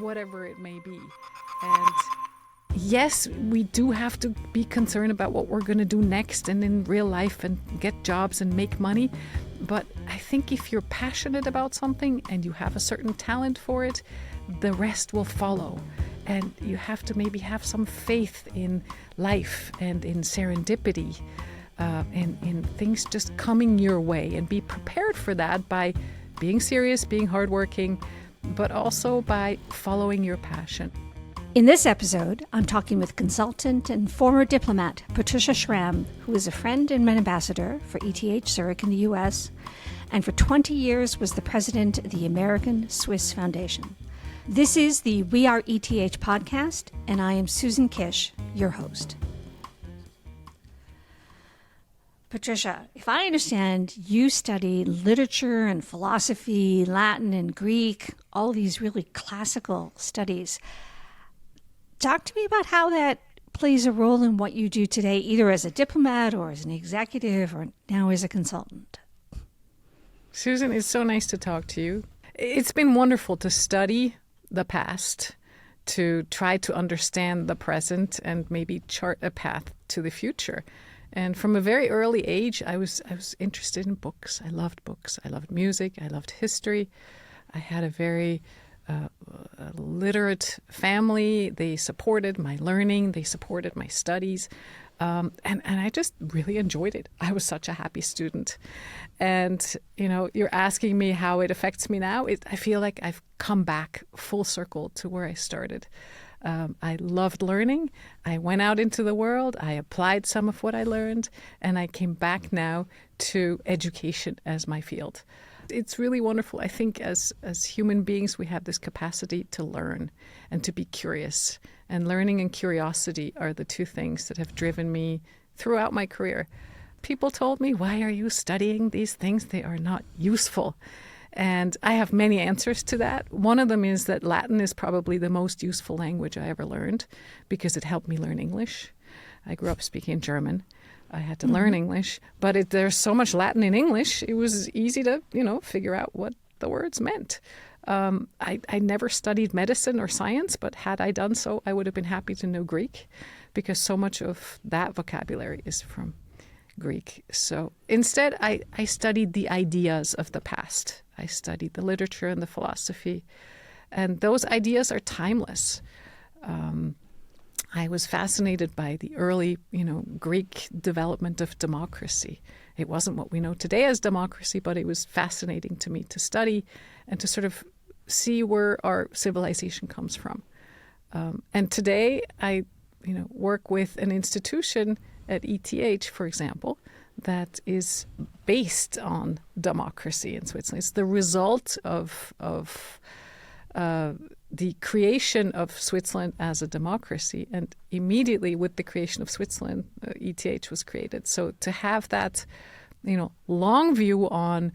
whatever it may be. And yes, we do have to be concerned about what we're going to do next and in real life and get jobs and make money. But I think if you're passionate about something and you have a certain talent for it, the rest will follow. And you have to maybe have some faith in life and in serendipity, and in things just coming your way, and be prepared for that by being serious, being hardworking, but also by following your passion. In this episode, I'm talking with consultant and former diplomat Patricia Schramm, who is a friend and an ambassador for ETH Zurich in the US, and for 20 years was the president of the American Swiss Foundation. This is the We Are ETH podcast, and I am Susan Kish, your host. Patricia, if I understand, you study literature and philosophy, Latin and Greek, all these really classical studies. Talk to me about how that plays a role in what you do today, either as a diplomat or as an executive or now as a consultant. Susan, it's so nice to talk to you. It's been wonderful to study the past, to try to understand the present and maybe chart a path to the future. And from a very early age, I was interested in books. I loved books. I loved music. I loved history. I had a very literate family. They supported my learning. They supported my studies. And I just really enjoyed it. I was such a happy student. And, you're asking me how it affects me now. I feel like I've come back full circle to where I started. I loved learning. I went out into the world. I applied some of what I learned. And I came back now to education as my field. It's really wonderful. I think as human beings, we have this capacity to learn and to be curious. And learning and curiosity are the two things that have driven me throughout my career. People told me, why are you studying these things? They are not useful. And I have many answers to that. One of them is that Latin is probably the most useful language I ever learned because it helped me learn English. I grew up speaking German. I had to learn English, but there's so much Latin in English, it was easy to, figure out what the words meant. I never studied medicine or science, but had I done so, I would have been happy to know Greek because so much of that vocabulary is from Greek. So instead, I studied the ideas of the past. I studied the literature and the philosophy, and those ideas are timeless. I was fascinated by the early, Greek development of democracy. It wasn't what we know today as democracy, but it was fascinating to me to study and to sort of see where our civilization comes from. And today I, work with an institution at ETH, for example, that is based on democracy in Switzerland. It's the result of the creation of Switzerland as a democracy, and immediately with the creation of Switzerland, ETH was created. So to have that, long view on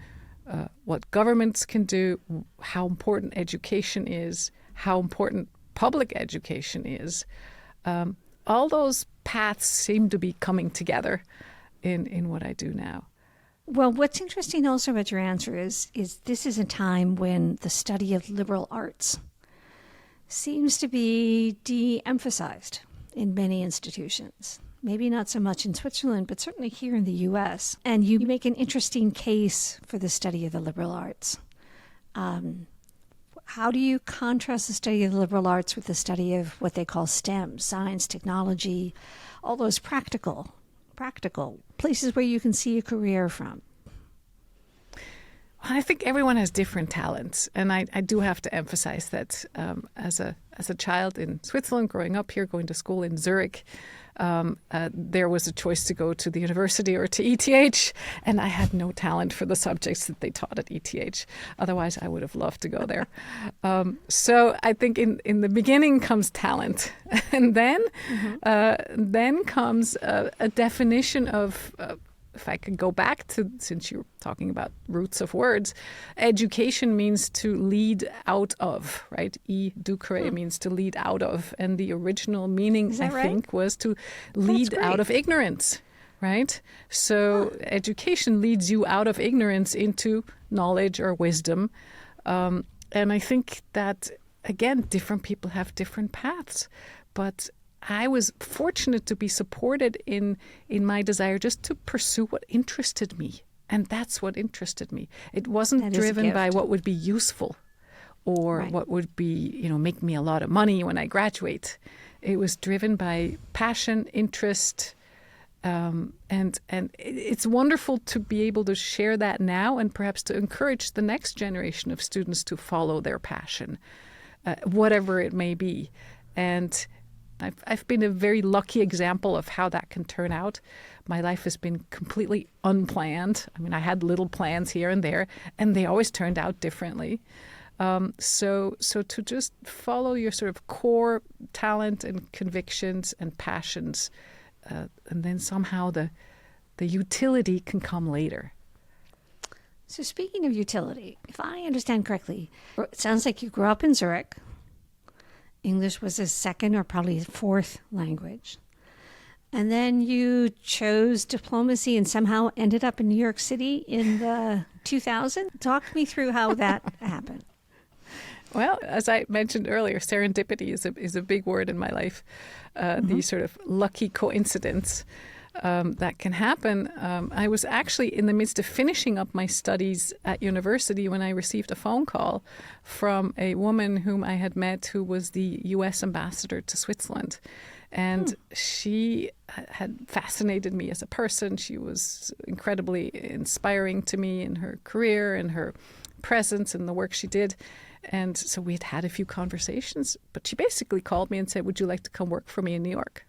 what governments can do, how important education is, how important public education is, all those paths seem to be coming together in what I do now. Well, what's interesting also about your answer is this is a time when the study of liberal arts seems to be de-emphasized in many institutions. Maybe not so much in Switzerland, but certainly here in the U.S. And you make an interesting case for the study of the liberal arts. How do you contrast the study of the liberal arts with the study of what they call STEM, science, technology, all those practical places where you can see a career from? I think everyone has different talents, and I do have to emphasize that as a child in Switzerland, growing up here, going to school in Zurich, there was a choice to go to the university or to ETH, and I had no talent for the subjects that they taught at ETH. Otherwise, I would have loved to go there. So I think in the beginning comes talent, and then comes a definition of if I could go back to, since you're talking about roots of words, education means to lead out of, right? Educere means to lead out of. And the original meaning, think, was to lead out of ignorance, right? So education leads you out of ignorance into knowledge or wisdom. And I think that again, different people have different paths. But I was fortunate to be supported in my desire just to pursue what interested me. And that's what interested me. It wasn't driven by what would be useful or what would be, make me a lot of money when I graduate. It was driven by passion, interest, and it's wonderful to be able to share that now and perhaps to encourage the next generation of students to follow their passion, whatever it may be. And I've been a very lucky example of how that can turn out. My life has been completely unplanned. I mean, I had little plans here and there, and they always turned out differently. So to just follow your sort of core talent and convictions and passions, and then somehow the utility can come later. So speaking of utility, if I understand correctly, it sounds like you grew up in Zurich. English was a second or probably fourth language. And then you chose diplomacy and somehow ended up in New York City in the 2000s. Talk me through how that happened. Well, as I mentioned earlier, serendipity is a big word in my life. The sort of lucky coincidence that can happen. I was actually in the midst of finishing up my studies at university when I received a phone call from a woman whom I had met who was the U.S. ambassador to Switzerland. And she had fascinated me as a person. She was incredibly inspiring to me in her career and her presence and the work she did. And so we had had a few conversations, but she basically called me and said, "Would you like to come work for me in New York?"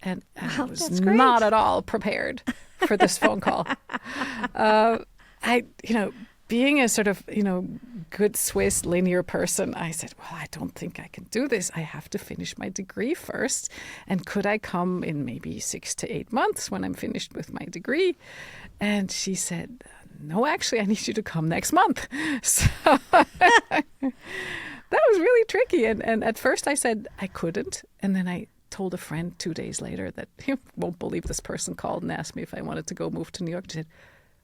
And I was not at all prepared for this phone call. Being a sort of, good Swiss linear person, I said, well, I don't think I can do this. I have to finish my degree first. And could I come in maybe 6 to 8 months when I'm finished with my degree? And she said, no, actually, I need you to come next month. So that was really tricky. And at first I said I couldn't. And then I told a friend 2 days later that you won't believe this person called and asked me if I wanted to go move to New York. She said,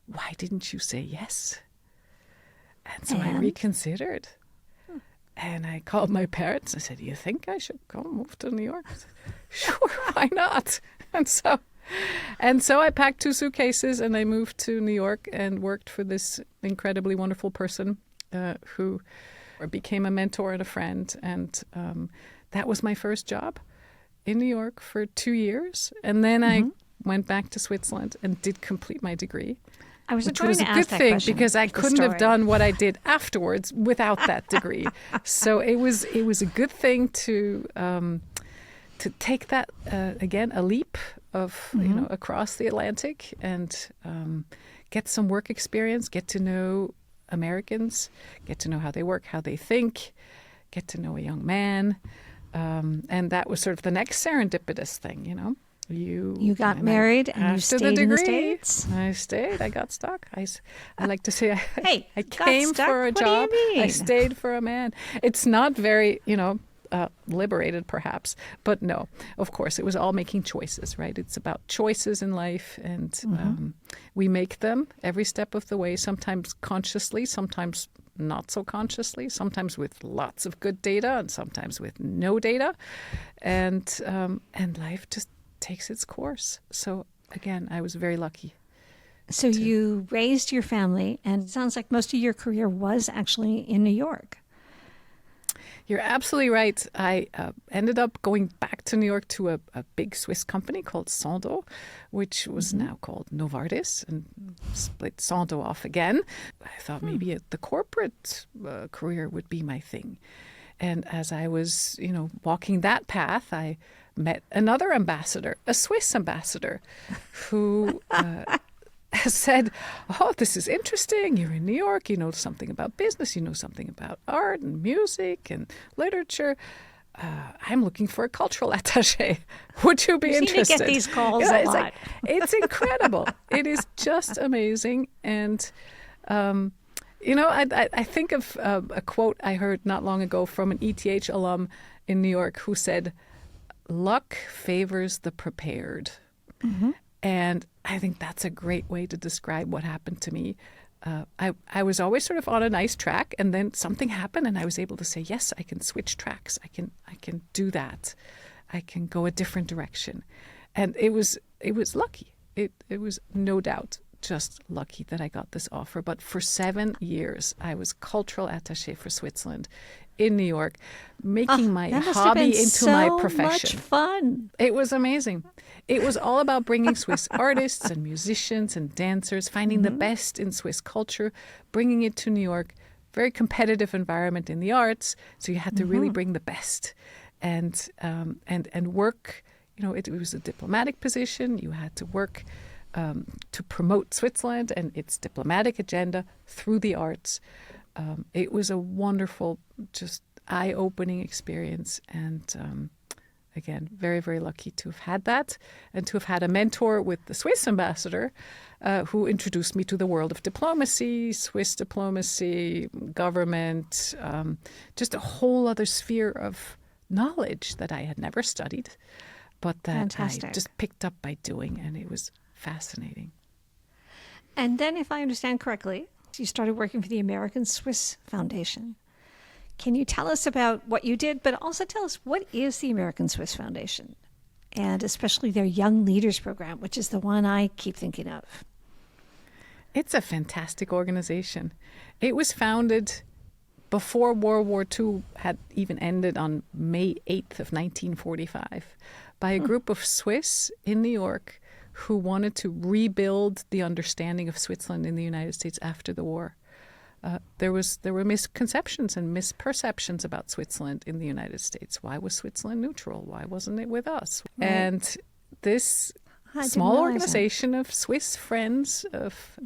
why didn't you say yes? And so I reconsidered. And I called my parents. I said, you think I should go move to New York? I said, sure, why not? And so I packed 2 suitcases and I moved to New York and worked for this incredibly wonderful person who became a mentor and a friend. And that was my first job in New York for 2 years. And then I went back to Switzerland and did complete my degree. Which was a good thing because I couldn't have done what I did afterwards without that degree. So it was a good thing to take that again, a leap of across the Atlantic and get some work experience, get to know Americans, get to know how they work, how they think, get to know a young man, and that was sort of the next serendipitous thing, You got married and you stayed in the States? I stayed. I got stuck. I like to say I came for a job. I stayed for a man. It's not very, liberated perhaps. But no, of course, it was all making choices, right? It's about choices in life. And we make them every step of the way, sometimes consciously, sometimes not so consciously, sometimes with lots of good data and sometimes with no data. And life just takes its course. So again, I was very lucky. So you raised your family, and it sounds like most of your career was actually in New York. You're absolutely right. I ended up going back to New York to a big Swiss company called Sando, which was now called Novartis, and split Sando off again. I thought maybe the corporate career would be my thing. And as I was, walking that path, I met another ambassador, a Swiss ambassador, who said, oh, this is interesting. You're in New York. You know something about business. You know something about art and music and literature. I'm looking for a cultural attaché. Would you be interested? You seem to get these calls a lot. It's incredible. It is just amazing. And I think of a quote I heard not long ago from an ETH alum in New York who said, luck favors the prepared. And I think that's a great way to describe what happened to me. I was always sort of on a nice track, and then something happened, and I was able to say, yes, I can switch tracks. I can do that. I can go a different direction, and it was lucky. It was no doubt just lucky that I got this offer. But for 7 years, I was cultural attaché for Switzerland in New York, making my hobby into my profession. So much fun. It was amazing. It was all about bringing Swiss artists and musicians and dancers, finding the best in Swiss culture, bringing it to New York. Very competitive environment in the arts, so you had to really bring the best, and work. You know, it was a diplomatic position. You had to work to promote Switzerland and its diplomatic agenda through the arts. It was a wonderful, just eye-opening experience, and again, very, very lucky to have had that, and to have had a mentor with the Swiss ambassador who introduced me to the world of diplomacy, Swiss diplomacy, government, just a whole other sphere of knowledge that I had never studied, but that I just picked up by doing, and it was fascinating. And then, if I understand correctly, you started working for the American Swiss Foundation. Can you tell us about what you did, but also tell us what is the American Swiss Foundation, and especially their Young Leaders Program, which is the one I keep thinking of? It's a fantastic organization. It was founded before World War II had even ended on May 8th of 1945 by a group of Swiss in New York who wanted to rebuild the understanding of Switzerland in the United States after the war. There were misconceptions and misperceptions about Switzerland in the United States. Why was Switzerland neutral? Why wasn't it with us? Right. And this small organization of Swiss friends, of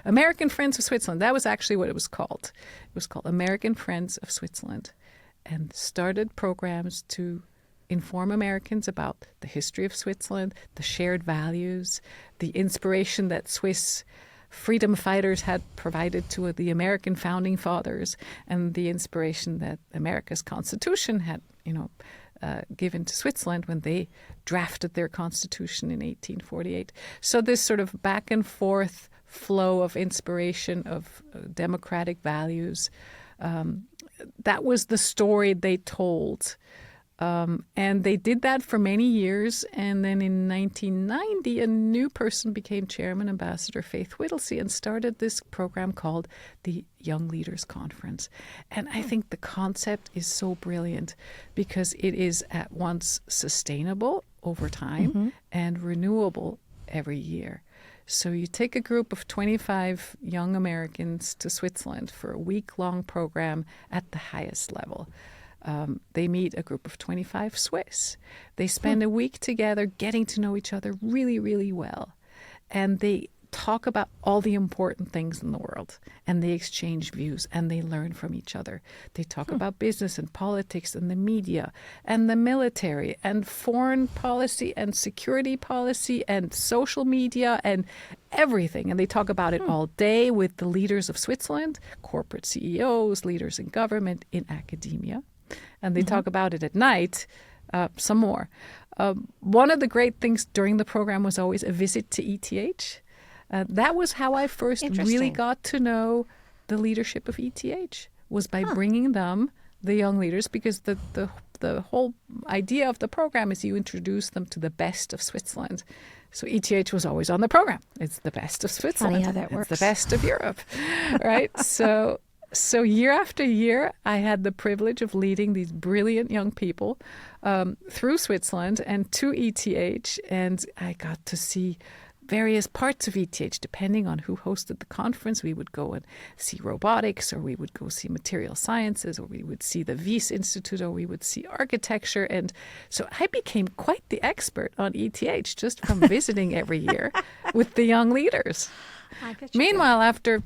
American Friends of Switzerland, that was actually what it was called. It was called American Friends of Switzerland, and started programs to inform Americans about the history of Switzerland, the shared values, the inspiration that Swiss freedom fighters had provided to the American founding fathers, and the inspiration that America's Constitution had, given to Switzerland when they drafted their Constitution in 1848. So this sort of back and forth flow of inspiration of democratic values, that was the story they told. And they did that for many years. And then in 1990, a new person became chairman, Ambassador Faith Whittlesey, and started this program called the Young Leaders Conference. And I think the concept is so brilliant because it is at once sustainable over time and renewable every year. So you take a group of 25 young Americans to Switzerland for a week-long program at the highest level. They meet a group of 25 Swiss. They spend a week together getting to know each other really, really well. And they talk about all the important things in the world. And they exchange views and they learn from each other. They talk about business and politics and the media and the military and foreign policy and security policy and social media and everything. And they talk about it all day with the leaders of Switzerland, corporate CEOs, leaders in government, in academia. And they talk about it at night, some more. One of the great things during the program was always a visit to ETH. That was how I first really got to know the leadership of ETH, was by bringing them, the young leaders, because the whole idea of the program is you introduce them to the best of Switzerland. So ETH was always on the program. It's the best of Switzerland. Funny how that works. It's the best of Europe, right? So year after year, I had the privilege of leading these brilliant young people through Switzerland and to ETH, and I got to see various parts of ETH, depending on who hosted the conference. We would go and see robotics, or we would go see material sciences, or we would see the Wyss Institute, or we would see architecture. And so I became quite the expert on ETH just from visiting every year with the young leaders. Meanwhile, after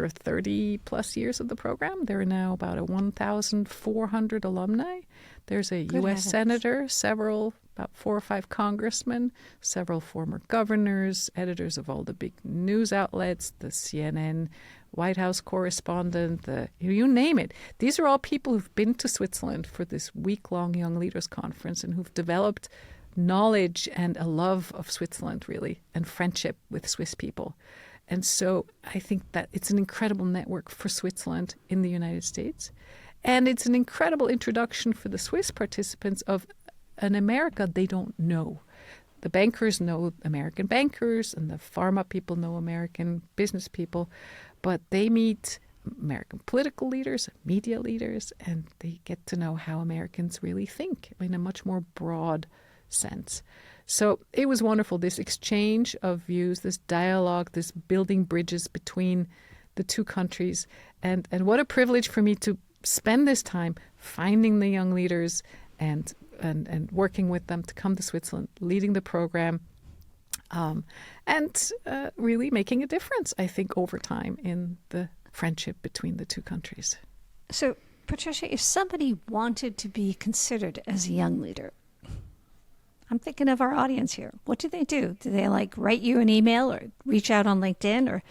30 plus years of the program, there are now about 1,400 alumni. There's a U.S. senator, about 4 or 5 congressmen, several former governors, editors of all the big news outlets, the CNN White House correspondent, you name it. These are all people who've been to Switzerland for this week-long Young Leaders Conference and who've developed knowledge and a love of Switzerland, really, and friendship with Swiss people. And so I think that it's an incredible network for Switzerland in the United States. And it's an incredible introduction for the Swiss participants of an America they don't know. The bankers know American bankers, and the pharma people know American business people, but they meet American political leaders, media leaders, and they get to know how Americans really think in a much more broad sense. So it was wonderful, this exchange of views, this dialogue, this building bridges between the two countries. And what a privilege for me to spend this time finding the young leaders and working with them to come to Switzerland, leading the program, and really making a difference, I think, over time in the friendship between the two countries. So, Patricia, if somebody wanted to be considered as a young leader, I'm thinking of our audience here. What do they do? Do they write you an email or reach out on LinkedIn, or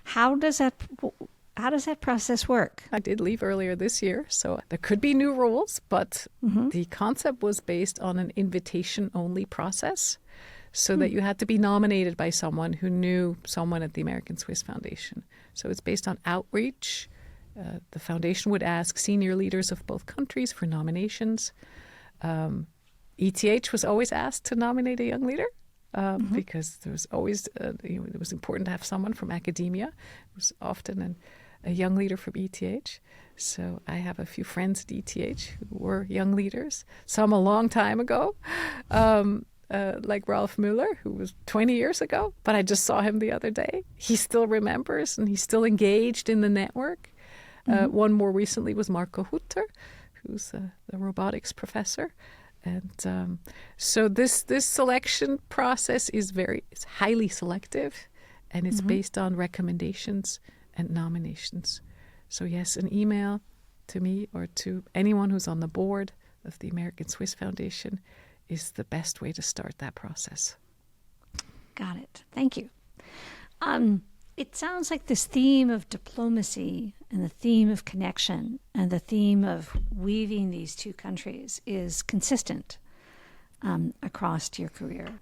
how does that process work? I did leave earlier this year, so there could be new rules, but the concept was based on an invitation-only process, so that you had to be nominated by someone who knew someone at the American Swiss Foundation. So it's based on outreach. The foundation would ask senior leaders of both countries for nominations. ETH was always asked to nominate a young leader. Because there was always, it was important to have someone from academia. It was often a young leader from ETH. So I have a few friends at ETH who were young leaders, some a long time ago, like Ralph Müller, who was 20 years ago, but I just saw him the other day. He still remembers, and he's still engaged in the network. One more recently was Marco Hutter, who's the robotics professor. And so this selection process is it's highly selective, and it's based on recommendations and nominations. So yes, an email to me or to anyone who's on the board of the American Swiss Foundation is the best way to start that process. Got it. Thank you. It sounds like this theme of diplomacy and the theme of connection and the theme of weaving these two countries is consistent across your career.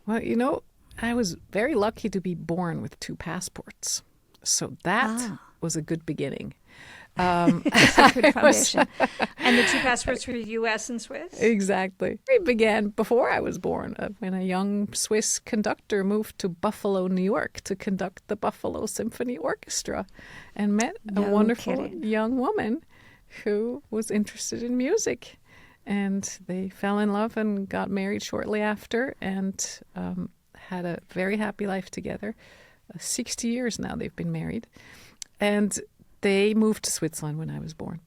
Well, I was very lucky to be born with 2 passports. So that was a good beginning. It's a good foundation. And the 2 passports were U.S. and Swiss? Exactly. It began before I was born, when a young Swiss conductor moved to Buffalo, New York to conduct the Buffalo Symphony Orchestra and met a wonderful young woman who was interested in music. And they fell in love and got married shortly after, and had a very happy life together. 60 years now they've been married. And they moved to Switzerland when I was born.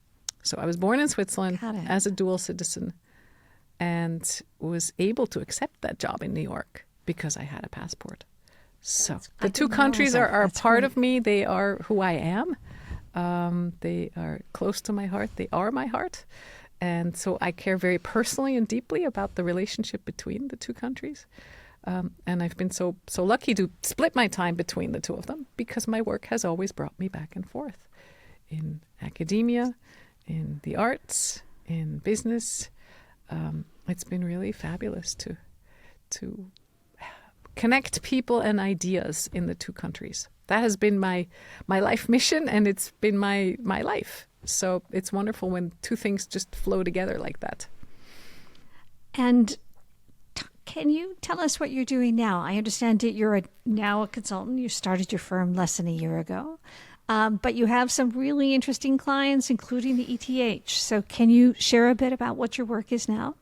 So I was born in Switzerland as a dual citizen, and was able to accept that job in New York because I had a passport. So the 2 countries are part of me. They are who I am. They are close to my heart. They are my heart. And so I care very personally and deeply about the relationship between the 2 countries. And I've been so lucky to split my time between the 2 of them, because my work has always brought me back and forth in academia, in the arts, in business. It's been really fabulous to connect people and ideas in the 2 countries. That has been my life mission, and it's been my life. So it's wonderful when 2 things just flow together like that. And can you tell us what you're doing now? I understand that you're now a consultant. You started your firm less than a year ago. But you have some really interesting clients, including the ETH. So can you share a bit about what your work is now?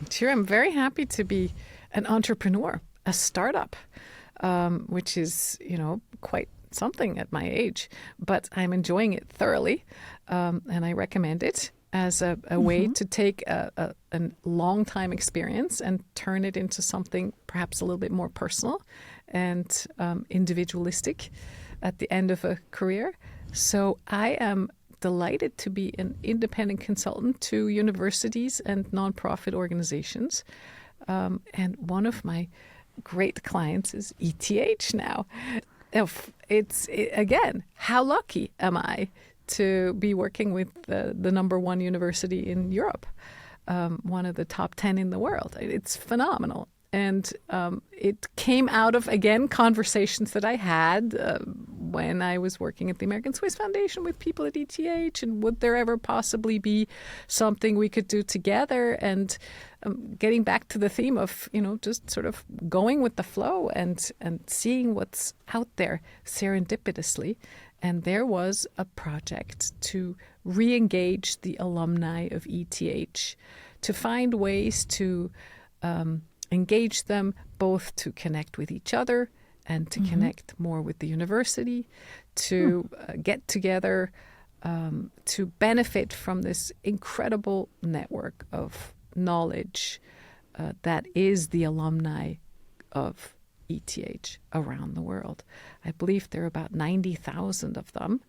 Sure. I'm very happy to be an entrepreneur, a startup, which is, quite something at my age. But I'm enjoying it thoroughly, and I recommend it as a way to take a long time experience and turn it into something perhaps a little bit more personal and individualistic at the end of a career. So I am delighted to be an independent consultant to universities and nonprofit organizations. And one of my great clients is ETH now. Again, how lucky am I to be working with the number 1 university in Europe, one of the top 10 in the world. It's phenomenal. And it came out of, again, conversations that I had when I was working at the American Swiss Foundation with people at ETH, and would there ever possibly be something we could do together? And getting back to the theme of, just sort of going with the flow and seeing what's out there serendipitously. And there was a project to re-engage the alumni of ETH, to find ways to engage them, both to connect with each other and to connect more with the university, to get together, to benefit from this incredible network of knowledge that is the alumni of ETH around the world. I believe there are about 90,000 of them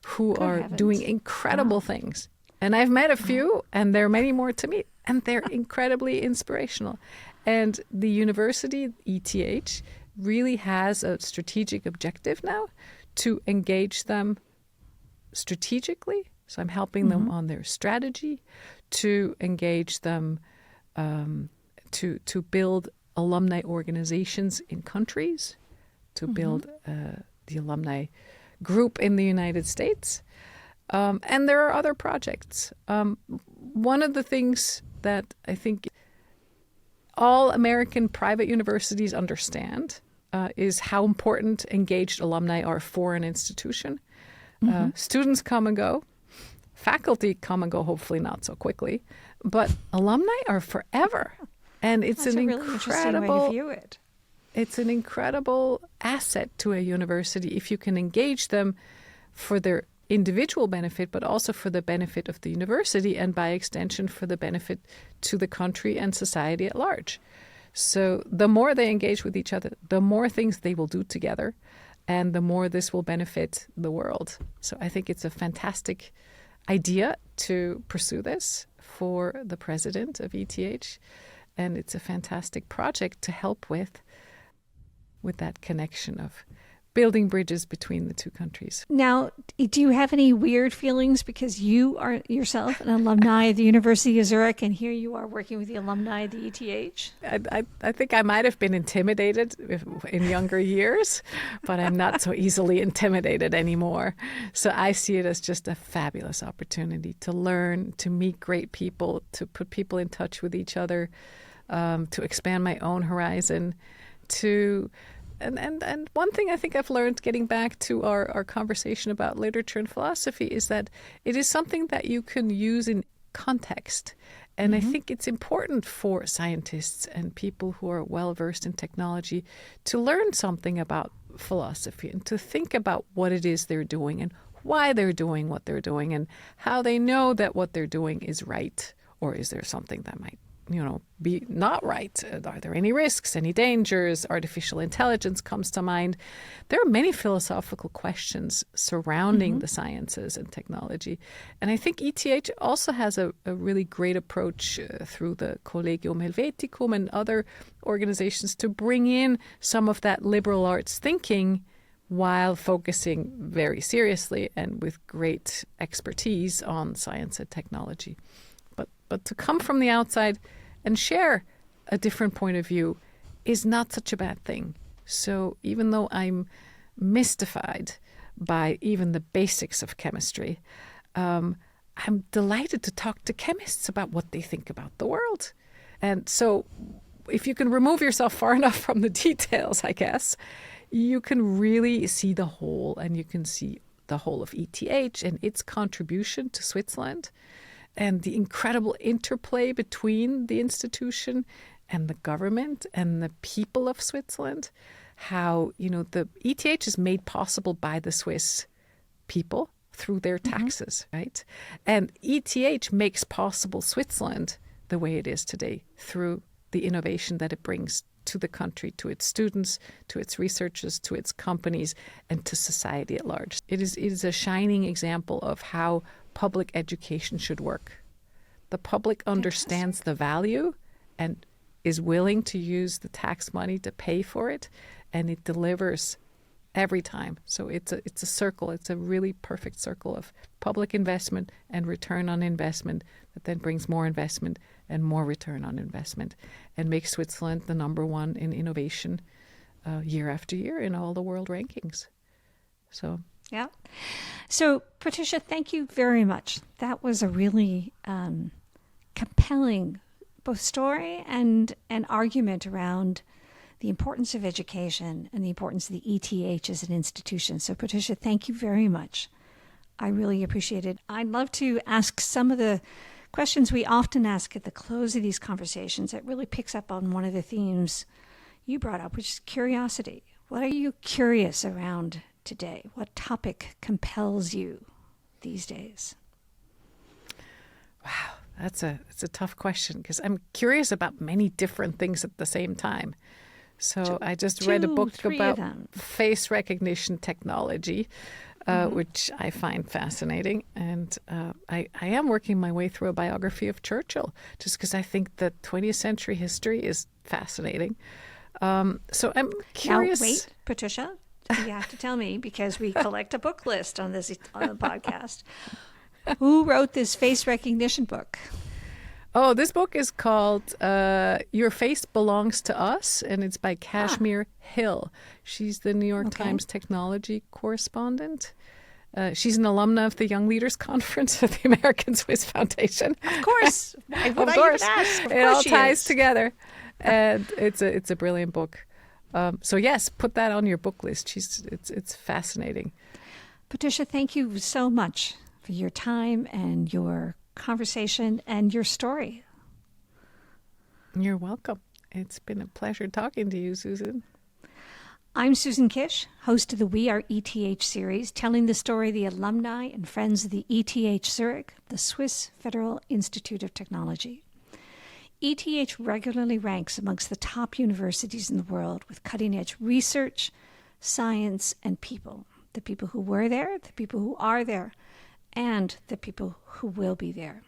who are doing incredible things. And I've met a few, and there are many more to meet, and they're incredibly inspirational. And the university, ETH, really has a strategic objective now to engage them strategically. So I'm helping them on their strategy, to engage them to build alumni organizations in countries, to build the alumni group in the United States. And there are other projects. One of the things that I think all American private universities understand is how important engaged alumni are for an institution. Students come and go. Faculty come and go, hopefully not so quickly. But alumni are forever. And it's That's an a really interesting way to view it. It's an incredible asset to a university if you can engage them for their individual benefit, but also for the benefit of the university, and by extension for the benefit to the country and society at large. So the more they engage with each other, the more things they will do together, and the more this will benefit the world. So I think it's a fantastic idea to pursue this for the president of ETH, and it's a fantastic project to help with that connection of building bridges between the two countries. Now, do you have any weird feelings because you are yourself an alumni of the University of Zurich, and here you are working with the alumni of the ETH? I think I might have been intimidated in younger years, but I'm not so easily intimidated anymore. So I see it as just a fabulous opportunity to learn, to meet great people, to put people in touch with each other, to expand my own horizon, And one thing I think I've learned, getting back to our conversation about literature and philosophy, is that it is something that you can use in context. And I think it's important for scientists and people who are well-versed in technology to learn something about philosophy and to think about what it is they're doing and why they're doing what they're doing and how they know that what they're doing is right, or is there something that might be not right? Are there any risks, any dangers? Artificial intelligence comes to mind. There are many philosophical questions surrounding the sciences and technology. And I think ETH also has a really great approach through the Collegium Helveticum and other organizations to bring in some of that liberal arts thinking while focusing very seriously and with great expertise on science and technology. But to come from the outside and share a different point of view is not such a bad thing. So even though I'm mystified by even the basics of chemistry, I'm delighted to talk to chemists about what they think about the world. And so if you can remove yourself far enough from the details, I guess, you can really see the whole, and you can see the whole of ETH and its contribution to Switzerland, and the incredible interplay between the institution and the government and the people of Switzerland. How, the ETH is made possible by the Swiss people through their taxes, right? And ETH makes possible Switzerland the way it is today through the innovation that it brings to the country, to its students, to its researchers, to its companies, and to society at large. It is a shining example of how public education should work. The public understands the value and is willing to use the tax money to pay for it, and it delivers every time. So it's a circle. It's a really perfect circle of public investment and return on investment that then brings more investment and more return on investment and makes Switzerland the number one in innovation year after year in all the world rankings. So yeah. So Patricia, thank you very much. That was a really compelling both story and an argument around the importance of education and the importance of the ETH as an institution. So Patricia, thank you very much. I really appreciate it. I'd love to ask some of the questions we often ask at the close of these conversations. It really picks up on one of the themes you brought up, which is curiosity. What are you curious around today? What topic compels you these days? Wow, it's a tough question because I'm curious about many different things at the same time. So I just read a book about face recognition technology, which I find fascinating. And I am working my way through a biography of Churchill, just because I think that 20th century history is fascinating. So I'm curious. Now, wait, Patricia, you have to tell me, because we collect a book list on the podcast. Who wrote this face recognition book? Oh, this book is called Your Face Belongs to Us, and it's by Kashmir Hill. She's the New York Times technology correspondent. She's an alumna of the Young Leaders Conference of the American Swiss Foundation. Of course. Of course. It all ties together. And it's a brilliant book. So yes, put that on your book list. It's fascinating. Patricia, thank you so much for your time and your conversation and your story. You're welcome. It's been a pleasure talking to you, Susan. I'm Susan Kish, host of the We Are ETH series, telling the story of the alumni and friends of the ETH Zurich, the Swiss Federal Institute of Technology. ETH regularly ranks amongst the top universities in the world with cutting-edge research, science, and people. The people who were there, the people who are there, and the people who will be there.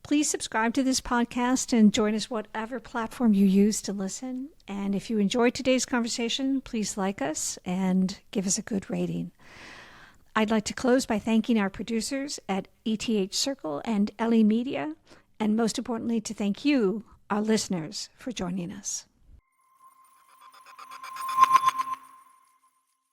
Please subscribe to this podcast and join us whatever platform you use to listen. And if you enjoyed today's conversation, please like us and give us a good rating. I'd like to close by thanking our producers at ETH Circle and LE Media, and most importantly, to thank you, our listeners, for joining us.